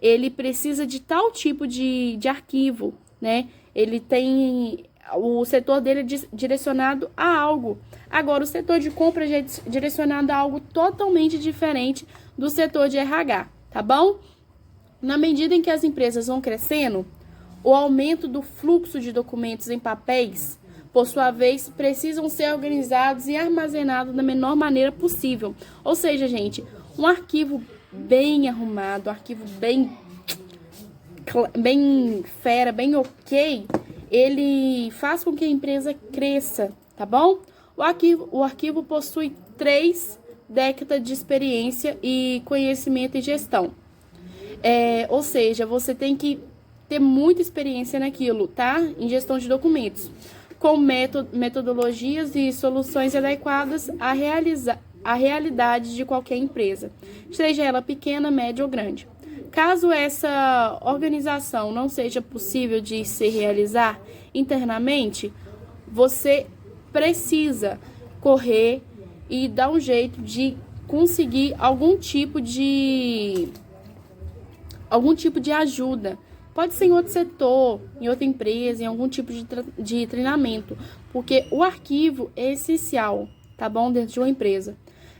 ele precisa de tal tipo de arquivo, né? Ele tem... O setor dele é direcionado a algo. Agora, o setor de compra já é direcionado a algo totalmente diferente do setor de RH, tá bom? Na medida em que as empresas vão crescendo, o aumento do fluxo de documentos em papéis, por sua vez, precisam ser organizados e armazenados da menor maneira possível. Ou seja, gente, um arquivo bem arrumado, um arquivo bem fera, bem ok, ele faz com que a empresa cresça, tá bom? O arquivo possui 3 décadas de experiência e conhecimento e gestão. Ou seja, você tem que ter muita experiência naquilo, tá? Em gestão de documentos, com metodologias e soluções adequadas à realidade de qualquer empresa, seja ela pequena, média ou grande. Caso essa organização não seja possível de se realizar internamente, você precisa correr e dar um jeito de conseguir algum tipo de ajuda. Pode ser em outro setor, em outra empresa, em algum tipo de treinamento, porque o arquivo é essencial, tá bom? Dentro de uma empresa.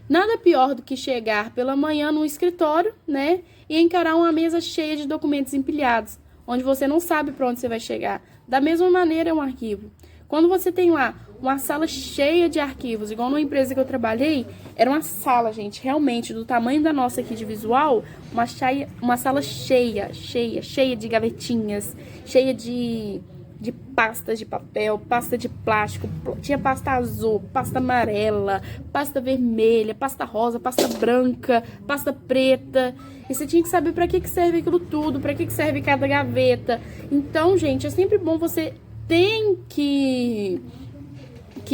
Nada pior do que chegar pela manhã no escritório, né? E encarar uma mesa cheia de documentos empilhados, onde você não sabe para onde você vai chegar. Da mesma maneira é um arquivo. Quando você tem lá uma sala cheia de arquivos, igual numa empresa que eu trabalhei, era uma sala, gente, realmente, do tamanho da nossa aqui de visual, uma sala cheia de gavetinhas, cheia de pastas de papel, pasta de plástico, tinha pasta azul, pasta amarela, pasta vermelha, pasta rosa, pasta branca, pasta preta. E você tinha que saber para que serve aquilo tudo, para que serve cada gaveta. Então, gente, é sempre bom, você tem que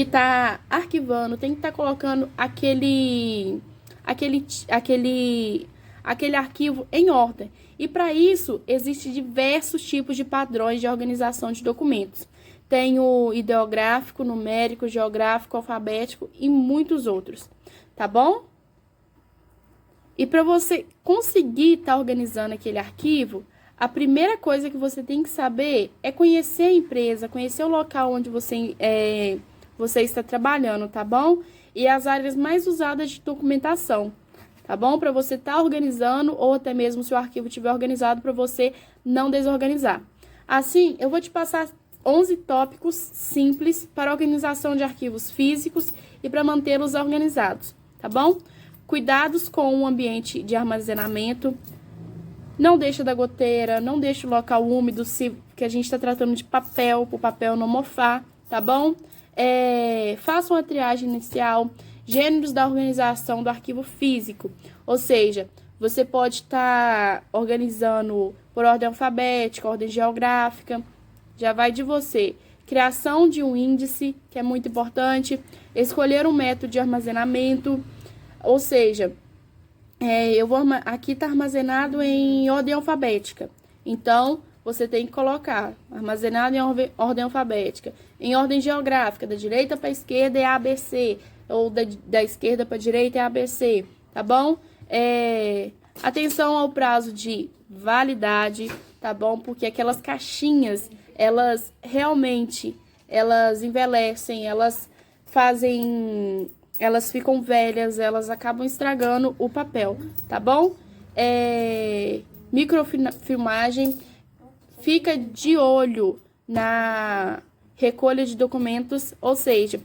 tá arquivando, tem que estar colocando aquele arquivo em ordem. E para isso, existem diversos tipos de padrões de organização de documentos. Tem o ideográfico, numérico, geográfico, alfabético e muitos outros, tá bom? E para você conseguir estar organizando aquele arquivo, a primeira coisa que você tem que saber é conhecer a empresa, conhecer o local onde você você está trabalhando, tá bom? E as áreas mais usadas de documentação, tá bom? Para você estar organizando ou até mesmo se o arquivo estiver organizado para você não desorganizar. Assim, eu vou te passar 11 tópicos simples para a organização de arquivos físicos e para mantê-los organizados, tá bom? Cuidados com o ambiente de armazenamento. Não deixa da goteira, não deixa o local úmido, que a gente está tratando de papel, para o papel não mofar, tá bom? Faça uma triagem inicial, gêneros da organização do arquivo físico, ou seja, você pode estar organizando por ordem alfabética, ordem geográfica, já vai de você. Criação de um índice, que é muito importante, escolher um método de armazenamento, ou seja, aqui está armazenado em ordem alfabética, então você tem que colocar armazenado em ordem alfabética, em ordem geográfica, da direita para a esquerda é ABC, ou da esquerda para a direita é ABC, tá bom? Atenção ao prazo de validade, tá bom? Porque aquelas caixinhas, elas realmente, elas envelhecem, elas ficam velhas, elas acabam estragando o papel, tá bom? Microfilmagem, fica de olho na recolha de documentos, ou seja,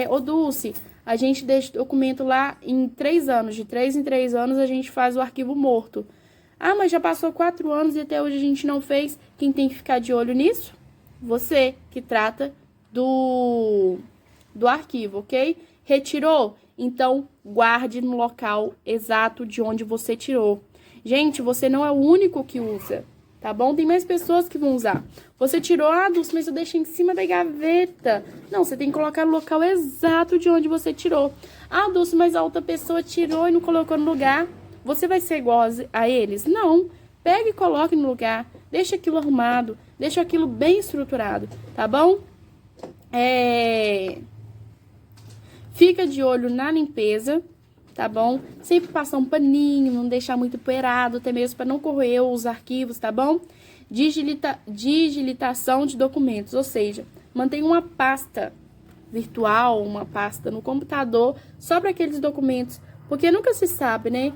ô Dulce, a gente deixa o documento lá em 3 anos, de 3 em 3 anos a gente faz o arquivo morto. Ah, mas já passou 4 anos e até hoje a gente não fez. Quem tem que ficar de olho nisso? Você, que trata do arquivo, ok? Retirou? Então, guarde no local exato de onde você tirou. Gente, você não é o único que usa, tá bom? Tem mais pessoas que vão usar. Você tirou, Dulce, mas eu deixei em cima da gaveta. Não, você tem que colocar no local exato de onde você tirou. Dulce, mas a outra pessoa tirou e não colocou no lugar. Você vai ser igual a eles? Não. Pega e coloque no lugar. Deixa aquilo arrumado. Deixa aquilo bem estruturado, tá bom? Fica de olho na limpeza, tá bom? Sempre passar um paninho, não deixar muito poeirado, até mesmo para não corroer os arquivos, tá bom? Digitação de documentos, ou seja, mantenha uma pasta virtual, uma pasta no computador, só para aqueles documentos, porque nunca se sabe, né?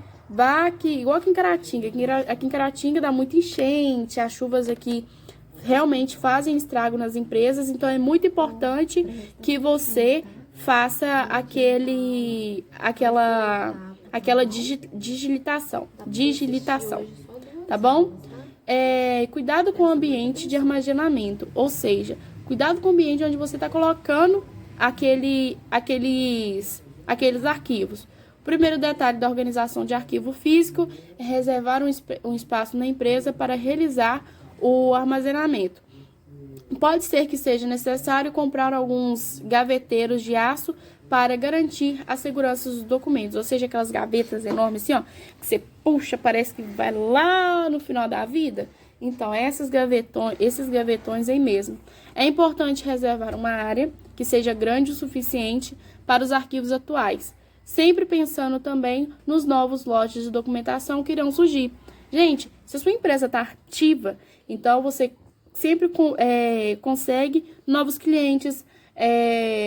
Igual aqui em Caratinga, aqui em Caratinga dá muita enchente, as chuvas aqui realmente fazem estrago nas empresas, então é muito importante que você faça aquela digitação, tá bom? Cuidado com o ambiente de armazenamento, ou seja, cuidado com o ambiente onde você está colocando aqueles arquivos. O primeiro detalhe da organização de arquivo físico é reservar um espaço na empresa para realizar o armazenamento. Pode ser que seja necessário comprar alguns gaveteiros de aço para garantir a segurança dos documentos, ou seja, aquelas gavetas enormes assim, ó, que você puxa, parece que vai lá no final da vida. Então, esses gavetões aí mesmo. É importante reservar uma área que seja grande o suficiente para os arquivos atuais, sempre pensando também nos novos lotes de documentação que irão surgir. Gente, se a sua empresa está ativa, então você sempre consegue novos clientes,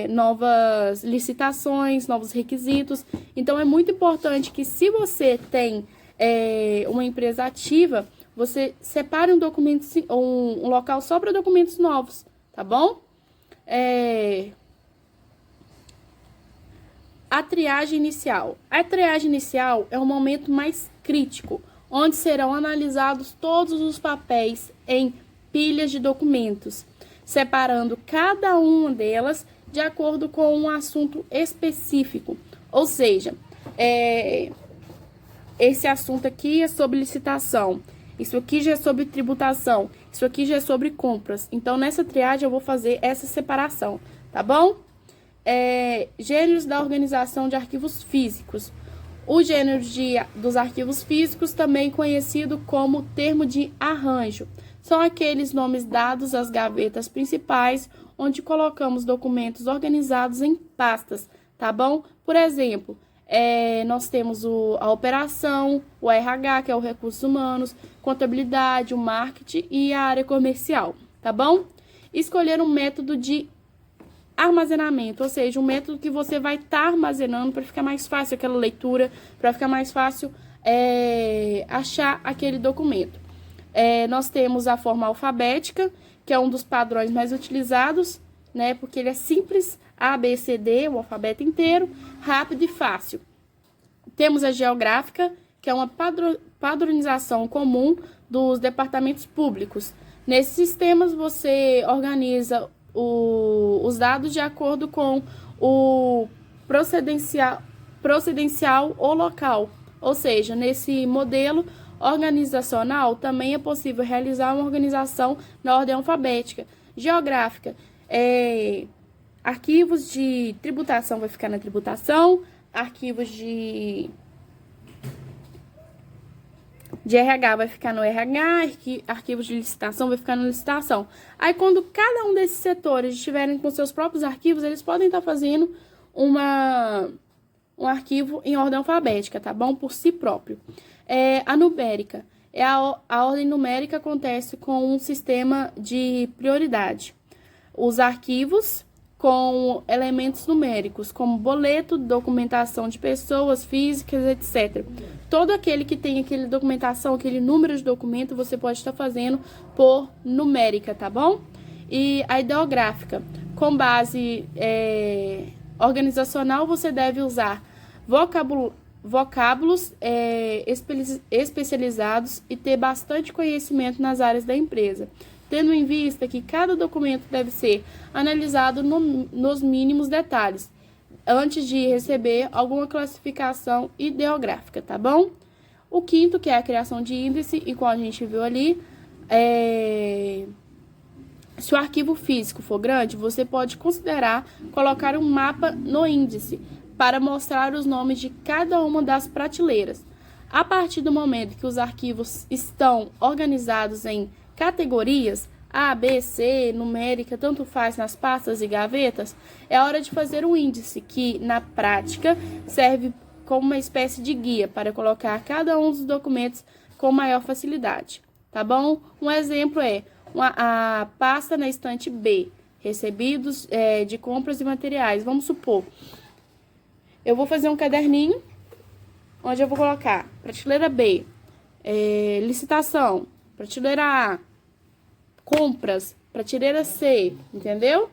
novas licitações, novos requisitos. Então, é muito importante que, se você tem uma empresa ativa, você separe um local só para documentos novos, tá bom? A triagem inicial. A triagem inicial é o momento mais crítico, onde serão analisados todos os papéis em pilhas de documentos, separando cada uma delas de acordo com um assunto específico. Ou seja, esse assunto aqui é sobre licitação, isso aqui já é sobre tributação, isso aqui já é sobre compras. Então, nessa triagem eu vou fazer essa separação, tá bom? Gêneros da organização de arquivos físicos. O gênero dos arquivos físicos, também conhecido como termo de arranjo, são aqueles nomes dados às gavetas principais, onde colocamos documentos organizados em pastas, tá bom? Por exemplo, nós temos a operação, o RH, que é o recursos humanos, contabilidade, o marketing e a área comercial, tá bom? Escolher um método de armazenamento, ou seja, um método que você vai estar armazenando para ficar mais fácil aquela leitura, para ficar mais fácil achar aquele documento. Nós temos a forma alfabética, que é um dos padrões mais utilizados, né, porque ele é simples, A, B, C, D, o alfabeto inteiro, rápido e fácil. Temos a geográfica, que é uma padronização comum dos departamentos públicos. Nesses sistemas, você organiza os dados de acordo com o procedencial ou local. Ou seja, nesse modelo organizacional, também é possível realizar uma organização na ordem alfabética. Geográfica, arquivos de tributação vai ficar na tributação, arquivos de RH vai ficar no RH, arquivos de licitação vai ficar na licitação. Aí, quando cada um desses setores estiverem com seus próprios arquivos, eles podem estar fazendo um arquivo em ordem alfabética, tá bom? Por si próprio. A numérica. A ordem numérica acontece com um sistema de prioridade. Os arquivos com elementos numéricos, como boleto, documentação de pessoas físicas, etc. Todo aquele que tem aquele documentação, aquele número de documento, você pode estar fazendo por numérica, tá bom? E a ideográfica, com base organizacional, você deve usar vocábulos especializados e ter bastante conhecimento nas áreas da empresa, tendo em vista que cada documento deve ser analisado nos mínimos detalhes, antes de receber alguma classificação ideográfica, tá bom? O quinto, que é a criação de índice, e como a gente viu ali, se o arquivo físico for grande, você pode considerar colocar um mapa no índice para mostrar os nomes de cada uma das prateleiras. A partir do momento que os arquivos estão organizados em categorias, A, B, C, numérica, tanto faz nas pastas e gavetas, é hora de fazer um índice que, na prática, serve como uma espécie de guia para colocar cada um dos documentos com maior facilidade, tá bom? Um exemplo é a pasta na estante B, recebidos de compras e materiais. Vamos supor, eu vou fazer um caderninho, onde eu vou colocar prateleira B, licitação, prateleira A, compras, prateleira C, entendeu?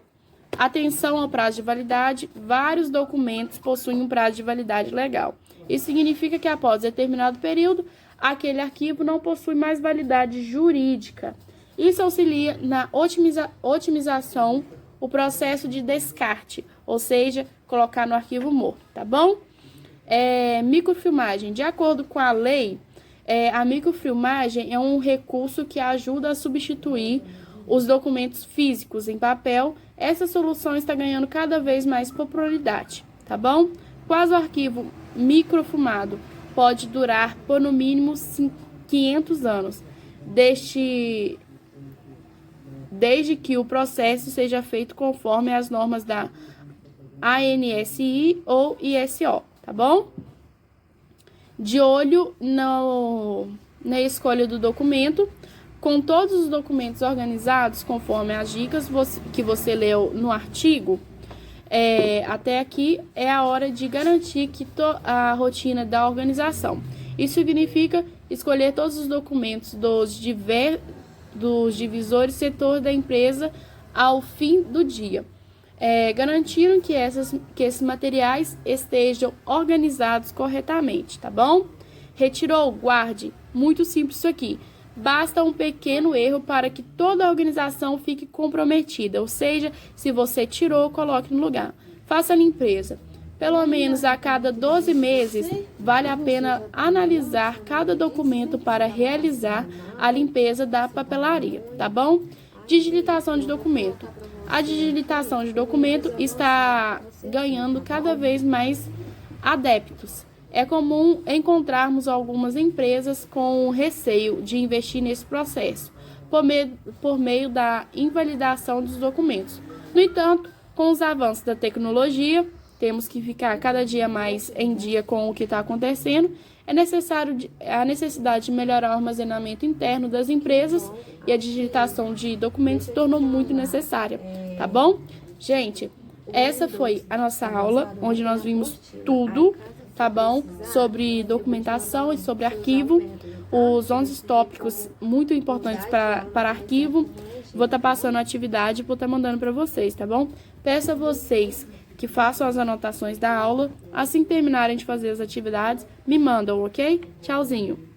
Atenção ao prazo de validade, vários documentos possuem um prazo de validade legal. Isso significa que após determinado período, aquele arquivo não possui mais validade jurídica. Isso auxilia na otimização, o processo de descarte, ou seja, colocar no arquivo morto, tá bom? Microfilmagem. De acordo com a lei, a microfilmagem é um recurso que ajuda a substituir os documentos físicos em papel. Essa solução está ganhando cada vez mais popularidade, tá bom? Quase o arquivo microfilmado pode durar por no mínimo 500 anos, desde que o processo seja feito conforme as normas da ANSI ou ISO, tá bom? De olho na escolha do documento, com todos os documentos organizados conforme as dicas que você leu no artigo, até aqui é a hora de garantir que a rotina da organização. Isso significa escolher todos os documentos dos divisores setor da empresa ao fim do dia. Garantiram que esses materiais estejam organizados corretamente, tá bom? Retirou? Guarde. Muito simples isso aqui. Basta um pequeno erro para que toda a organização fique comprometida, ou seja, se você tirou, coloque no lugar. Faça a limpeza. Pelo menos a cada 12 meses, vale a pena analisar cada documento para realizar a limpeza da papelaria, tá bom? Digitação de documento. A digitação de documento está ganhando cada vez mais adeptos. É comum encontrarmos algumas empresas com receio de investir nesse processo, por meio da invalidação dos documentos. No entanto, com os avanços da tecnologia, temos que ficar cada dia mais em dia com o que está acontecendo. A necessidade de melhorar o armazenamento interno das empresas e a digitação de documentos se tornou muito necessária, tá bom? Gente, essa foi a nossa aula, onde nós vimos tudo, tá bom? Sobre documentação e sobre arquivo, os 11 tópicos muito importantes para arquivo. Vou estar passando a atividade e vou estar mandando para vocês, tá bom? Peço a vocês que façam as anotações da aula. Assim que terminarem de fazer as atividades, me mandam, ok? Tchauzinho!